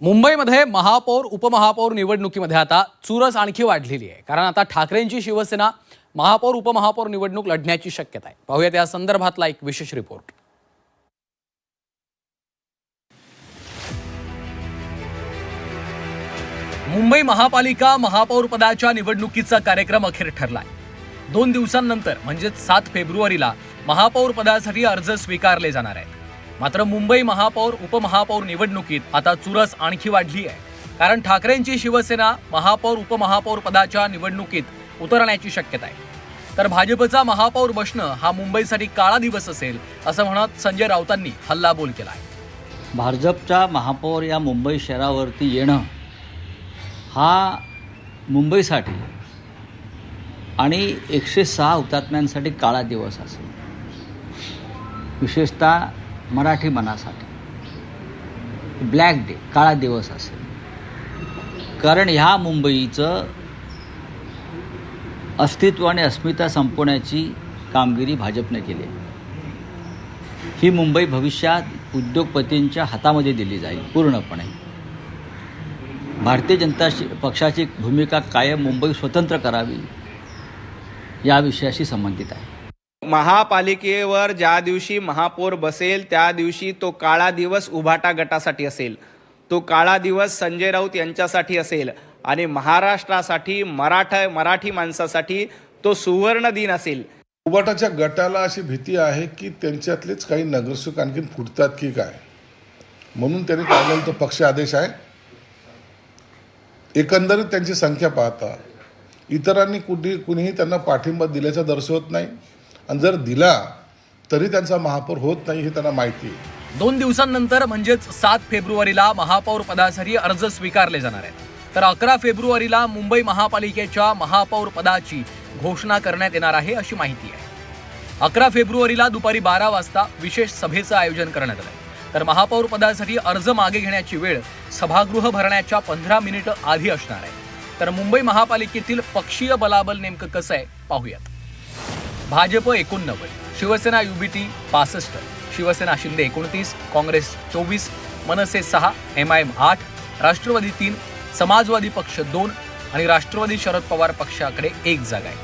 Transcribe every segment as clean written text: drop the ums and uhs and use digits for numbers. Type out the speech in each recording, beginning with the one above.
मुंबईमध्ये महापौर उपमहापौर निवडणुकीमध्ये आता चुरस आणखी वाढलेली आहे. कारण आता ठाकरेंची शिवसेना महापौर उपमहापौर निवडणूक लढण्याची शक्यता आहे. पाहूयात या संदर्भातला एक विशेष रिपोर्ट. मुंबई महापालिका महापौर पदाच्या निवडणुकीचा कार्यक्रम अखेर ठरलाय. 2 दिवसांनंतर म्हणजेच 7 फेब्रुवारीला महापौर पदासाठी अर्ज स्वीकारले जाणार आहेत. मात्र मुंबई महापौर उपमहापौर निवडणुकीत आता चुरस आणखी वाढली आहे. कारण ठाकरेंची शिवसेना महापौर उपमहापौर पदाच्या निवडणुकीत उतरण्याची शक्यता आहे. तर भाजपचा महापौर बसणं हा मुंबईसाठी काळा दिवस असेल असं म्हणत संजय राऊतांनी हल्लाबोल केला आहे. भाजपचा महापौर या मुंबई शहरावरती येणं हा मुंबईसाठी आणि 106 हुतात्म्यांसाठी काळा दिवस असेल. विशेषतः मराठी मनासाठी ब्लॅक डे, काळा दिवस असेल. कारण ह्या मुंबईचं अस्तित्व आणि अस्मिता संपवण्याची कामगिरी भाजपने केली. ही मुंबई भविष्यात उद्योगपतींच्या हातामध्ये दिली जाईल पूर्णपणे. भारतीय जनता पक्षाची भूमिका कायम मुंबई स्वतंत्र करावी या विषयाशी संबंधित आहे. महापालिकेवर ज्या दिवशी महापौर बसेल त्या दिवशी तो काळा दिवस उभाटा गटासाठी असेल. तो काळा दिवस संजय राऊत यांच्यासाठी असेल आणि महाराष्ट्रासाठी मराठी माणसासाठी तो सुवर्ण दिन असेल. उभाटाच्या गटाला अशी भीती आहे की त्यांच्यातलेच काही नगरसेवक आणखीन फुटतात की काय, म्हणून त्यांनी काढलेला तो पक्ष आदेश आहे. एकंदरीत त्यांची संख्या पाहता इतरांनी कुणीही त्यांना पाठिंबा दिल्याचा दर्शवत नाही आणि जर दिला तरी त्यांचा महापौर होत नाही हे त्यांना माहिती आहे. 2 दिवसांनंतर म्हणजेच 7 फेब्रुवारीला महापौर पदासाठी अर्ज स्वीकारले जाणार आहेत. तर 11 फेब्रुवारीला मुंबई महापालिकेच्या महापौर पदाची घोषणा करण्यात येणार आहे अशी माहिती आहे. 11 फेब्रुवारीला दुपारी 12 वाजता विशेष सभेचं आयोजन करण्यात आलं. तर महापौर पदासाठी अर्ज मागे घेण्याची वेळ सभागृह भरण्याच्या 15 मिनिटं आधी असणार आहे. तर मुंबई महापालिकेतील पक्षीय बलाबल नेमकं कसं आहे पाहूयात. भाजप 89, शिवसेना युबीटी 65, शिवसेना शिंदे 29, काँग्रेस 24, मनसे 6, MIM 8, राष्ट्रवादी 3, समाजवादी पक्ष 2 आणि राष्ट्रवादी शरद पवार पक्षाकडे 1 जागा आहे.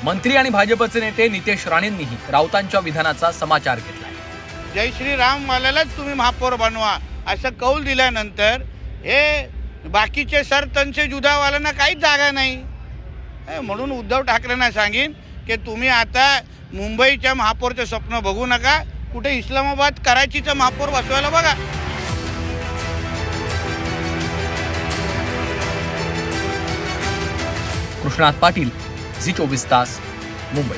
मंत्री आणि भाजपचे नेते नितेश राणेंनीही राऊतांच्या विधानाचा समाचार घेतला. जय श्रीराम वाल्यालाच तुम्ही महापौर बनवा असं कौल दिल्यानंतर हे बाकीचे सरतनचे जुदावाल्यांना काहीच जागा नाही. म्हणून उद्धव ठाकरेंना सांगेन की तुम्ही आता मुंबईच्या महापौरचं स्वप्न बघू नका. कुठे इस्लामाबाद कराचीचं महापौर बसवायला बघा. कृष्णात पाटील, झी 24 तास, मुंबई.